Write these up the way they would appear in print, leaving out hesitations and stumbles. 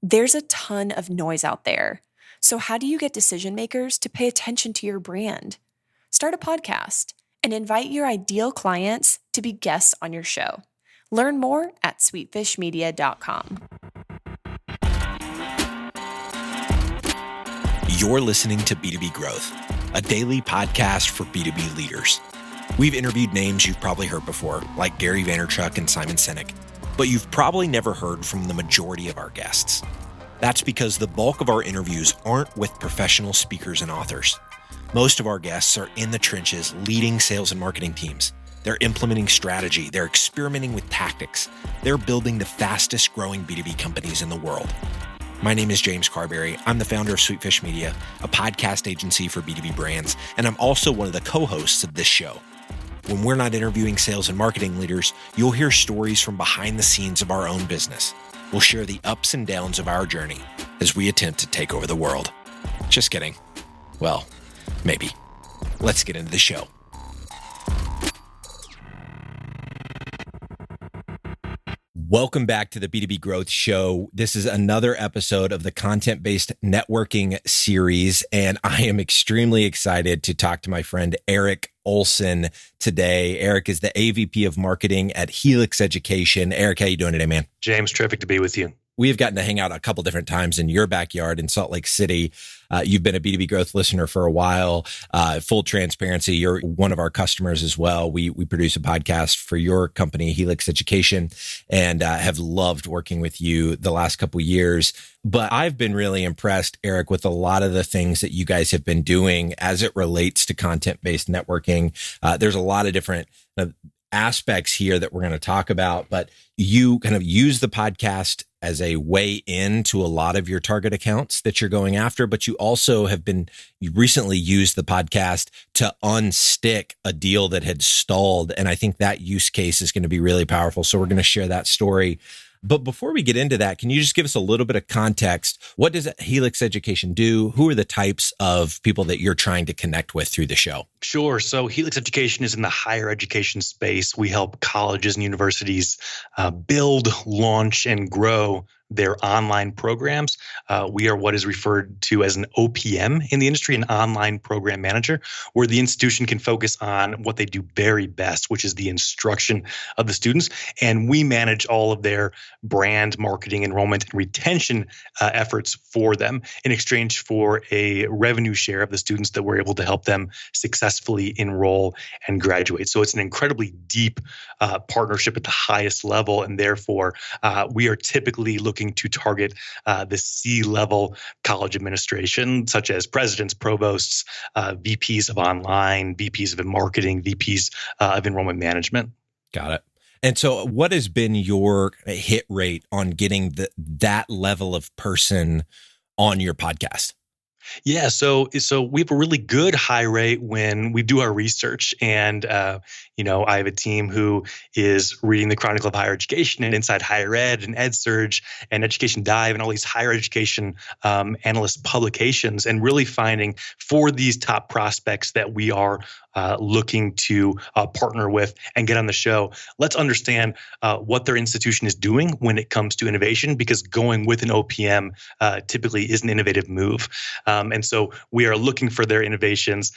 There's a ton of noise out there. So how do you get decision makers to pay attention to your brand? Start a podcast and invite your ideal clients to be guests on your show. Learn more at sweetfishmedia.com. You're listening to B2B Growth, a daily podcast for B2B leaders. We've interviewed names you've probably heard before, like Gary Vaynerchuk and Simon Sinek, but you've probably never heard from the majority of our guests. That's because the bulk of our interviews aren't with professional speakers and authors. Most of our guests are in the trenches leading sales and marketing teams. They're implementing strategy. They're experimenting with tactics. They're building the fastest growing B2B companies in the world. My name is James Carberry. I'm the founder of Sweetfish Media, a podcast agency for B2B brands, and I'm also one of the co-hosts of this show. When we're not interviewing sales and marketing leaders, you'll hear stories from behind the scenes of our own business. We'll share the ups and downs of our journey as we attempt to take over the world. Just kidding. Well, maybe. Let's get into the show. Welcome back to the B2B Growth Show. This is another episode of the content-based networking series, and I am extremely excited to talk to my friend Eric Olsen today. Eric is the AVP of Marketing at Helix Education. Eric, how you doing today, man? James, terrific to be with you. We've gotten to hang out a couple different times in your backyard in Salt Lake City. You've been a B2B Growth listener for a while. Full transparency, you're one of our customers as well. We produce a podcast for your company, Helix Education, and have loved working with you the last couple of years. But I've been really impressed, Eric, with a lot of the things that you guys have been doing as it relates to content-based networking. There's a lot of different aspects here that we're going to talk about, but you kind of use the podcast as a way into a lot of your target accounts that you're going after, but you also you recently used the podcast to unstick a deal that had stalled. And I think that use case is going to be really powerful. So we're going to share that story. But before we get into that, can you just give us a little bit of context? What does Helix Education do? Who are the types of people that you're trying to connect with through the show? Sure. So Helix Education is in the higher education space. We help colleges and universities build, launch, and grow their online programs. We are what is referred to as an OPM in the industry, an online program manager, where the institution can focus on what they do very best, which is the instruction of the students. And we manage all of their brand, marketing, enrollment, and retention efforts for them in exchange for a revenue share of the students that we're able to help them successfully enroll and graduate. So it's an incredibly deep partnership at the highest level. And therefore, we are typically looking to target the C-level college administration, such as presidents, provosts, VPs of online, VPs of marketing, VPs of enrollment management. Got it. And so what has been your hit rate on getting that level of person on your podcast? Yeah, so we have a really good high rate when we do our research, and I have a team who is reading the Chronicle of Higher Education and Inside Higher Ed and EdSurge and Education Dive and all these higher education analyst publications, and really finding for these top prospects that we are looking to partner with and get on the show. Let's understand what their institution is doing when it comes to innovation, because going with an OPM typically is an innovative move. And so we are looking for their innovations.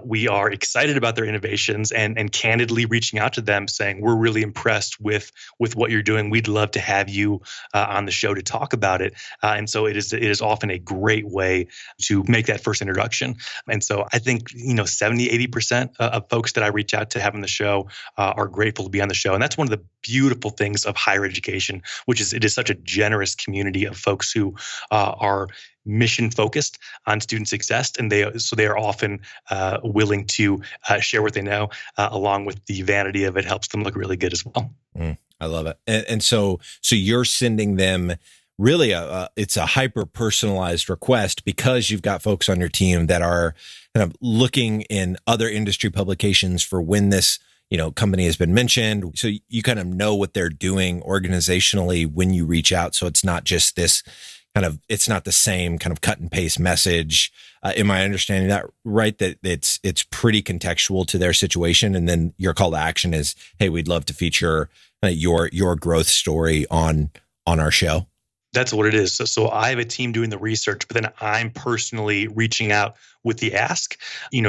We are excited about their innovations and candidly reaching out to them saying, we're really impressed with what you're doing. We'd love to have you on the show to talk about it. And so it is often a great way to make that first introduction. And so I think, 70, 80% of folks that I reach out to have on the show are grateful to be on the show. And that's one of the beautiful things of higher education, which is it is such a generous community of folks who are mission focused on student success, and they are often willing to share what they know, along with the vanity of it helps them look really good as well. I love it. And so you're sending them really it's a hyper personalized request because you've got folks on your team that are kind of looking in other industry publications for when this company has been mentioned. So you kind of know what they're doing organizationally when you reach out. So it's not just this it's not the same kind of cut and paste message. Am I understanding that right? That it's pretty contextual to their situation. And then your call to action is, hey, we'd love to feature your growth story on our show. That's what it is. So I have a team doing the research, but then I'm personally reaching out with the ask,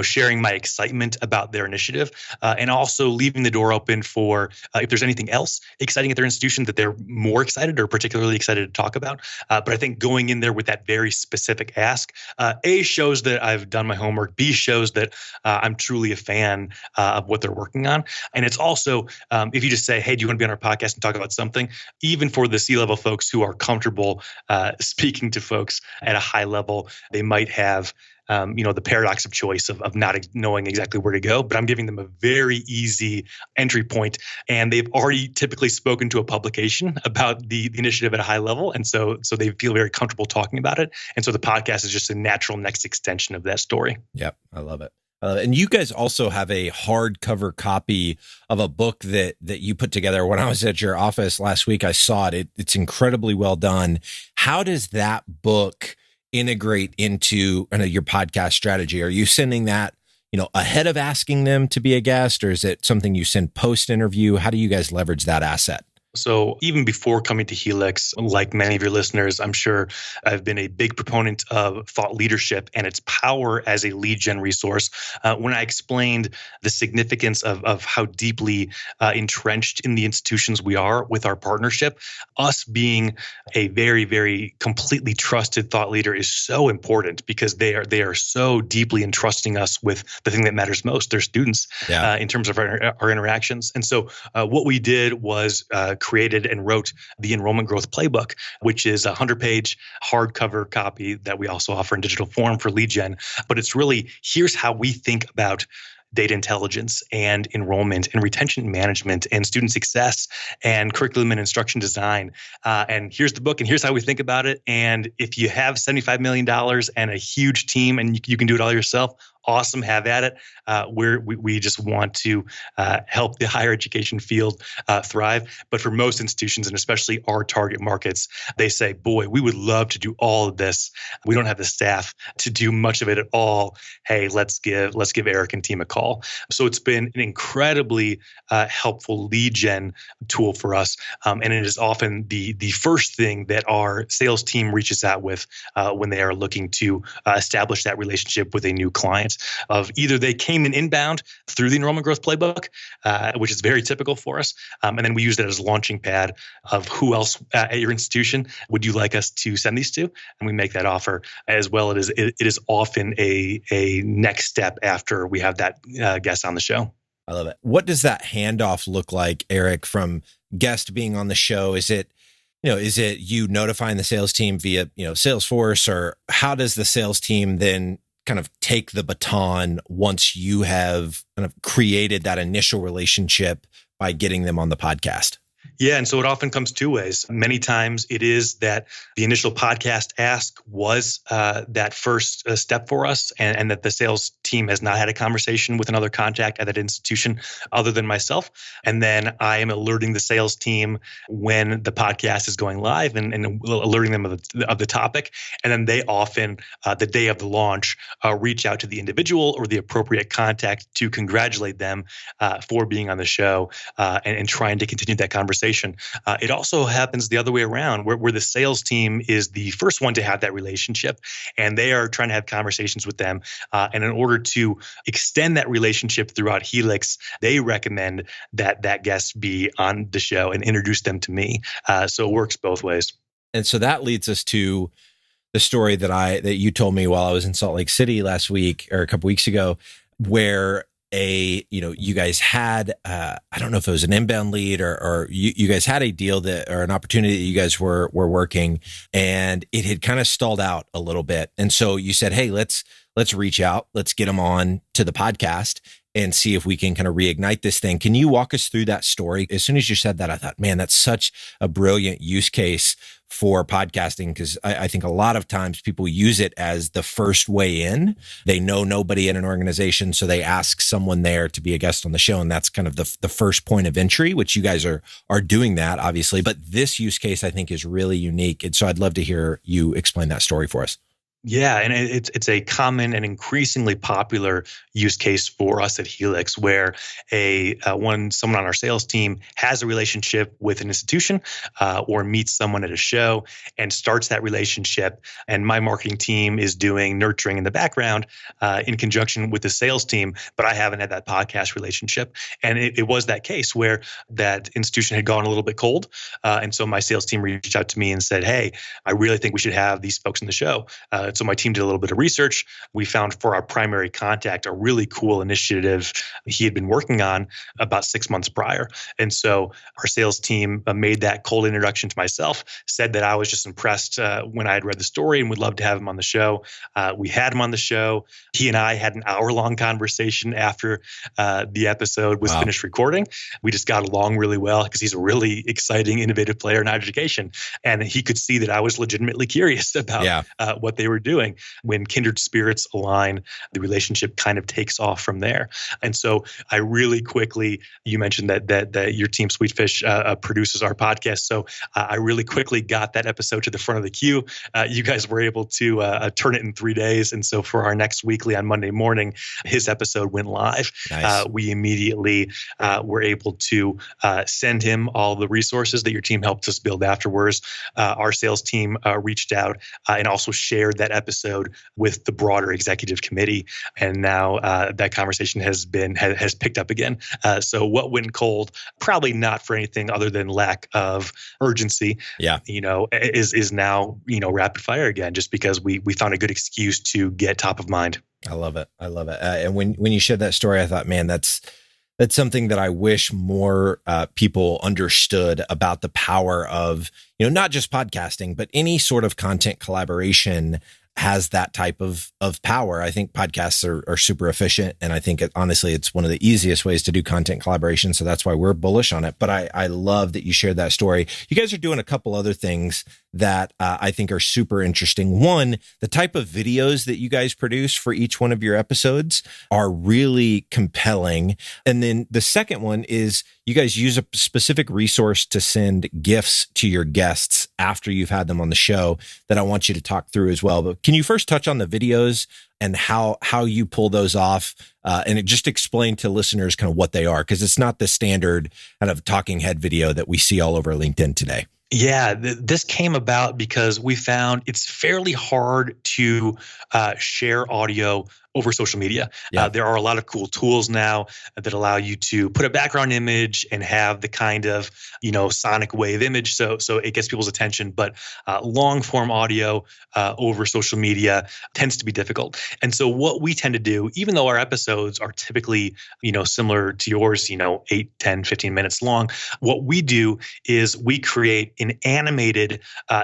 sharing my excitement about their initiative, and also leaving the door open for if there's anything else exciting at their institution that they're more excited or particularly excited to talk about. But I think going in there with that very specific ask, A, shows that I've done my homework. B, shows that I'm truly a fan of what they're working on. And it's also, if you just say, hey, do you want to be on our podcast and talk about something? Even for the C-level folks who are comfortable speaking to folks at a high level, they might have the paradox of choice of not knowing exactly where to go, but I'm giving them a very easy entry point, and they've already typically spoken to a publication about the initiative at a high level, and so they feel very comfortable talking about it, and so the podcast is just a natural next extension of that story. Yep, I love it. And you guys also have a hardcover copy of a book that you put together. When I was at your office last week, I saw it. It's incredibly well done. How does that book integrate into your podcast strategy? Are you sending that, ahead of asking them to be a guest, or is it something you send post interview? How do you guys leverage that asset? So even before coming to Helix, like many of your listeners, I'm sure I've been a big proponent of thought leadership and its power as a lead gen resource. When I explained the significance of how deeply entrenched in the institutions we are with our partnership, us being a very, very completely trusted thought leader is so important because they are so deeply entrusting us with the thing that matters most, their students, in terms of our interactions. And so what we did was created and wrote the Enrollment Growth Playbook, which is a 100-page hardcover copy that we also offer in digital form for lead gen. But it's really, here's how we think about data intelligence and enrollment and retention management and student success and curriculum and instruction design. And here's the book and here's how we think about it. And if you have $75 million and a huge team and you can do it all yourself, awesome, have at it. We just want to help the higher education field thrive. But for most institutions, and especially our target markets, they say, boy, we would love to do all of this. We don't have the staff to do much of it at all. Hey, let's give Eric and team a call. So it's been an incredibly helpful lead gen tool for us. And it is often the first thing that our sales team reaches out with when they are looking to establish that relationship with a new client. Of either they came in inbound through the Enrollment Growth Playbook, which is very typical for us, and then we use that as a launching pad of who else at your institution would you like us to send these to, and we make that offer as well. It is often a next step after we have that guest on the show. I love it. What does that handoff look like, Eric, from guest being on the show? Is it you notifying the sales team via Salesforce, or how does the sales team then kind of take the baton once you have kind of created that initial relationship by getting them on the podcast? Yeah, and so it often comes two ways. Many times it is that the initial podcast ask was that first step for us, and that the sales team has not had a conversation with another contact at that institution other than myself. And then I am alerting the sales team when the podcast is going live and alerting them of the topic. And then they often, the day of the launch, reach out to the individual or the appropriate contact to congratulate them for being on the show and trying to continue that conversation. It also happens the other way around, where the sales team is the first one to have that relationship, and they are trying to have conversations with them. And in order to extend that relationship throughout Helix, they recommend that guest be on the show and introduce them to me. So it works both ways. And so that leads us to the story that you told me while I was in Salt Lake City last week or a couple weeks ago, where you guys had, I don't know if it was an inbound lead or you guys had a deal or an opportunity that you guys were working, and it had kind of stalled out a little bit. And so you said, hey, let's reach out, let's get them on to the podcast and see if we can kind of reignite this thing. Can you walk us through that story? As soon as you said that, I thought, man, that's such a brilliant use case for podcasting, because I think a lot of times people use it as the first way in. They know nobody in an organization, so they ask someone there to be a guest on the show, and that's kind of the first point of entry, which you guys are doing that, obviously. But this use case, I think, is really unique. And so I'd love to hear you explain that story for us. Yeah, and it's a common and increasingly popular use case for us at Helix, where someone on our sales team has a relationship with an institution or meets someone at a show and starts that relationship, and my marketing team is doing nurturing in the background in conjunction with the sales team, but I haven't had that podcast relationship, and it was that case where that institution had gone a little bit cold, and so my sales team reached out to me and said, "Hey, I really think we should have these folks in the show." So my team did a little bit of research. We found for our primary contact a really cool initiative he had been working on about 6 months prior. And so our sales team made that cold introduction to myself, said that I was just impressed when I had read the story and would love to have him on the show. We had him on the show. He and I had an hour-long conversation after the episode was finished recording. We just got along really well because he's a really exciting, innovative player in higher education. And he could see that I was legitimately curious about what they were doing. When kindred spirits align, the relationship kind of takes off from there. And so I really quickly, you mentioned that your team Sweetfish produces our podcast. So I really quickly got that episode to the front of the queue. You guys were able to turn it in 3 days. And so for our next weekly on Monday morning, his episode went live. Nice. We immediately were able to send him all the resources that your team helped us build afterwards. Our sales team reached out and also shared that episode with the broader executive committee, and now that conversation has picked up again. So what went cold, probably not for anything other than lack of urgency. Is now rapid fire again, just because we found a good excuse to get top of mind. I love it. And when you shared that story, I thought, man, that's something that I wish more people understood about the power of, not just podcasting, but any sort of content collaboration has that type of power. I think podcasts are super efficient. And I think honestly, it's one of the easiest ways to do content collaboration. So that's why we're bullish on it. But I love that you shared that story. You guys are doing a couple other things that I think are super interesting. One, the type of videos that you guys produce for each one of your episodes are really compelling. And then the second one is you guys use a specific resource to send gifts to your guests after you've had them on the show that I want you to talk through as well. But can you first touch on the videos and how you pull those off and just explain to listeners kind of what they are? Because it's not the standard kind of talking head video that we see all over LinkedIn today. Yeah, this came about because we found it's fairly hard to share audio over social media. There are a lot of cool tools now that allow you to put a background image and have the kind of, sonic wave image. So it gets people's attention, but long form audio over social media tends to be difficult. And so what we tend to do, even though our episodes are typically, similar to yours, 8, 10, 15 minutes long, what we do is we create an animated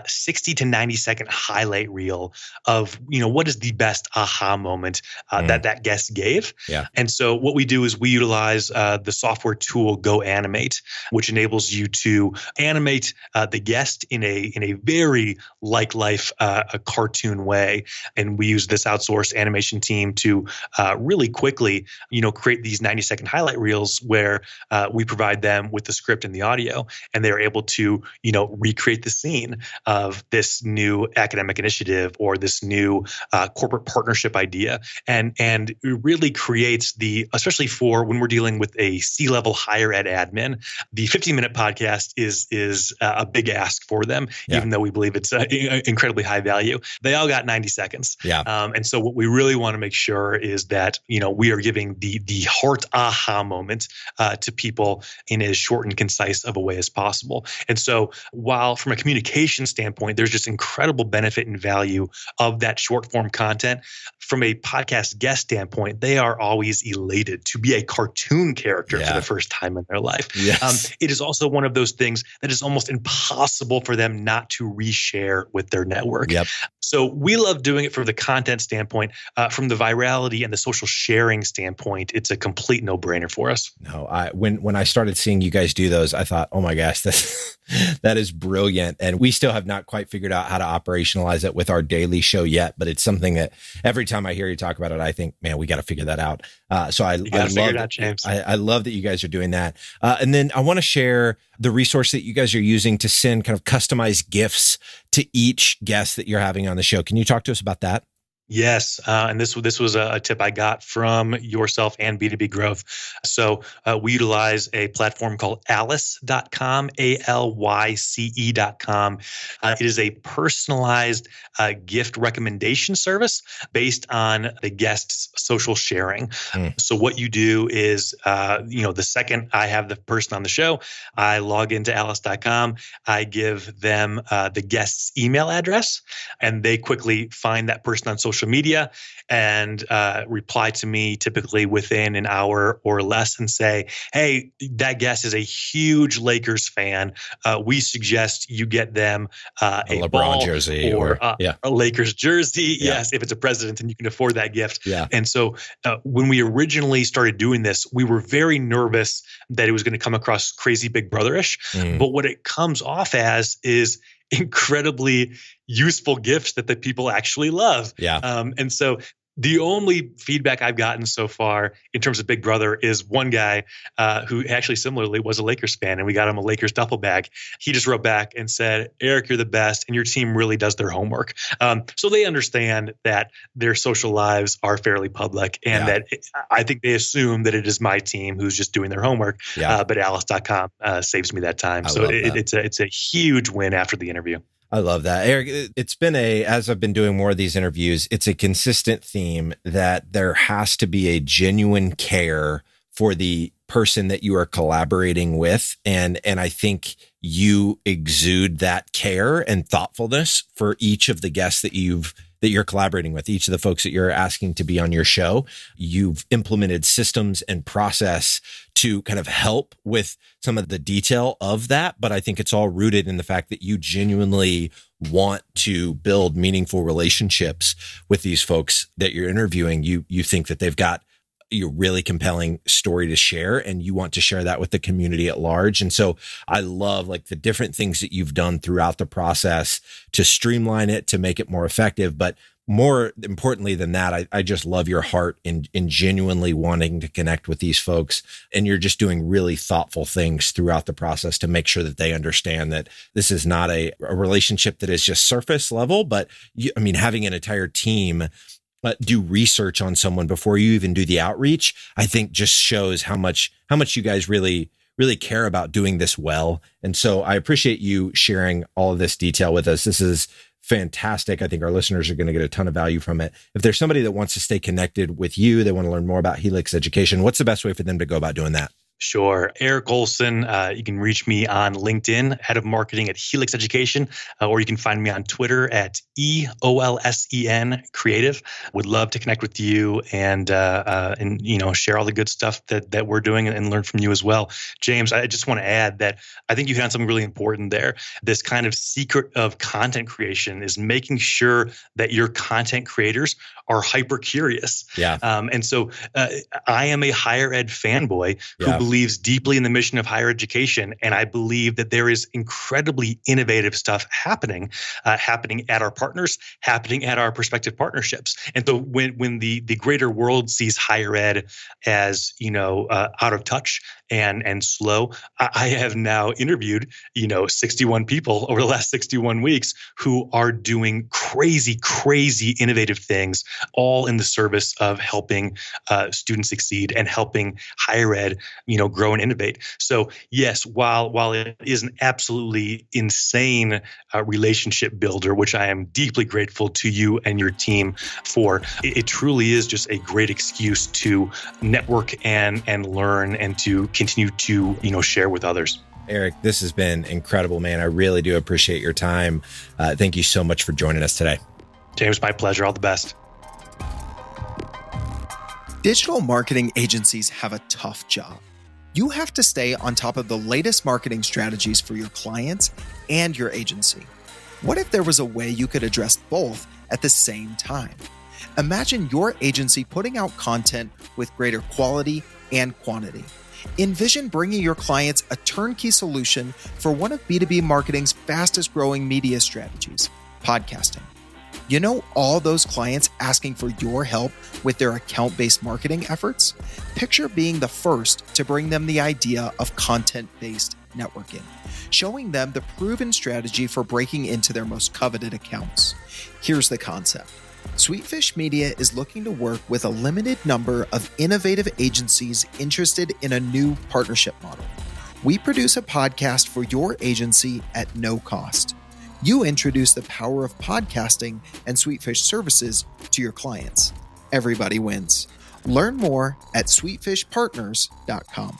60 to 90 second highlight reel of, what is the best aha moment that guest gave. Yeah. And so what we do is we utilize the software tool Go Animate, which enables you to animate the guest in a very like life a cartoon way. And we use this outsourced animation team to really quickly, create these 90-second highlight reels where we provide them with the script and the audio, and they're able to, recreate the scene of this new academic initiative or this new corporate partnership idea. And it really creates especially for when we're dealing with a C-level higher ed admin, the 15-minute podcast is a big ask for them, even though we believe it's incredibly high value. They all got 90 seconds. And so what we really want to make sure is that, we are giving the heart aha moment to people in as short and concise of a way as possible. And so while from a communication standpoint, there's just incredible benefit and value of that short form content, from a podcast guest standpoint, they are always elated to be a cartoon character for the first time in their life. Yes. It is also one of those things that is almost impossible for them not to reshare with their network. Yep. So we love doing it from the content standpoint. From the virality and the social sharing standpoint, it's a complete no-brainer for us. No, when I started seeing you guys do those, I thought, oh my gosh, That is brilliant. And we still have not quite figured out how to operationalize it with our daily show yet, but it's something that every time I hear you talk about it, I think, man, we got to figure that out. So I love James. I love that you guys are doing that. And then I want to share the resource that you guys are using to send kind of customized gifts to each guest that you're having on the show. Can you talk to us about that? Yes. And this was a tip I got from yourself and B2B Growth. So we utilize a platform called Alyce.com, ALYCE.com. It is a personalized gift recommendation service based on the guest's social sharing. So what you do is, the second I have the person on the show, I log into Alyce.com, I give them the guest's email address, and they quickly find that person on social media and reply to me typically within an hour or less and say, hey, that guest is a huge Lakers fan. We suggest you get them a LeBron ball jersey or a Lakers jersey. Yeah. Yes, if it's a president and you can afford that gift. Yeah. And so when we originally started doing this, we were very nervous that it was going to come across crazy Big Brother-ish. But what it comes off as is incredibly useful gifts that the people actually love. Yeah. And so the only feedback I've gotten so far in terms of Big Brother is one guy who actually similarly was a Lakers fan, and we got him a Lakers duffel bag. He just wrote back and said, Eric, you're the best, and your team really does their homework. So they understand that their social lives are fairly public, and that I think they assume that it is my team who's just doing their homework. But Alyce.com saves me that time. So it's a huge win after the interview. I love that. Eric, it's been as I've been doing more of these interviews, it's a consistent theme that there has to be a genuine care for the person that you are collaborating with. And I think you exude that care and thoughtfulness for each of the guests that you're collaborating with, each of the folks that you're asking to be on your show. You've implemented systems and process to kind of help with some of the detail of that. But I think it's all rooted in the fact that you genuinely want to build meaningful relationships with these folks that you're interviewing. You think that they've got a really compelling story to share, and you want to share that with the community at large. And so I love like the different things that you've done throughout the process to streamline it, to make it more effective. But more importantly than that, I just love your heart in genuinely wanting to connect with these folks. And you're just doing really thoughtful things throughout the process to make sure that they understand that this is not a relationship that is just surface level, but having an entire team do research on someone before you even do the outreach, I think just shows how much you guys really care about doing this well. And so I appreciate you sharing all of this detail with us. This is fantastic. I think our listeners are going to get a ton of value from it. If there's somebody that wants to stay connected with you, they want to learn more about Helix Education, what's the best way for them to go about doing that? Sure. Eric Olsen. You can reach me on LinkedIn, head of marketing at Helix Education, or you can find me on Twitter at EOLSEN Creative. Would love to connect with you and share all the good stuff that we're doing and learn from you as well. James, I just want to add that I think you hit on something really important there. This kind of secret of content creation is making sure that your content creators are hyper curious. Yeah. And so I am a higher ed fanboy who believes deeply in the mission of higher education. And I believe that there is incredibly innovative stuff happening at our partners, happening at our prospective partnerships. And so when the greater world sees higher ed as, out of touch and slow, I have now interviewed, 61 people over the last 61 weeks who are doing crazy innovative things, all in the service of helping students succeed and helping higher ed, grow and innovate. So yes, while it is an absolutely insane relationship builder, which I am deeply grateful to you and your team for, it truly is just a great excuse to network and learn and to continue to, share with others. Eric, this has been incredible, man. I really do appreciate your time. Thank you so much for joining us today. James, my pleasure. All the best. Digital marketing agencies have a tough job. You have to stay on top of the latest marketing strategies for your clients and your agency. What if there was a way you could address both at the same time? Imagine your agency putting out content with greater quality and quantity. Envision bringing your clients a turnkey solution for one of B2B marketing's fastest growing media strategies, podcasting. You know all those clients asking for your help with their account-based marketing efforts? Picture being the first to bring them the idea of content-based networking, showing them the proven strategy for breaking into their most coveted accounts. Here's the concept. Sweetfish Media is looking to work with a limited number of innovative agencies interested in a new partnership model. We produce a podcast for your agency at no cost. You introduce the power of podcasting and Sweetfish services to your clients. Everybody wins. Learn more at sweetfishpartners.com.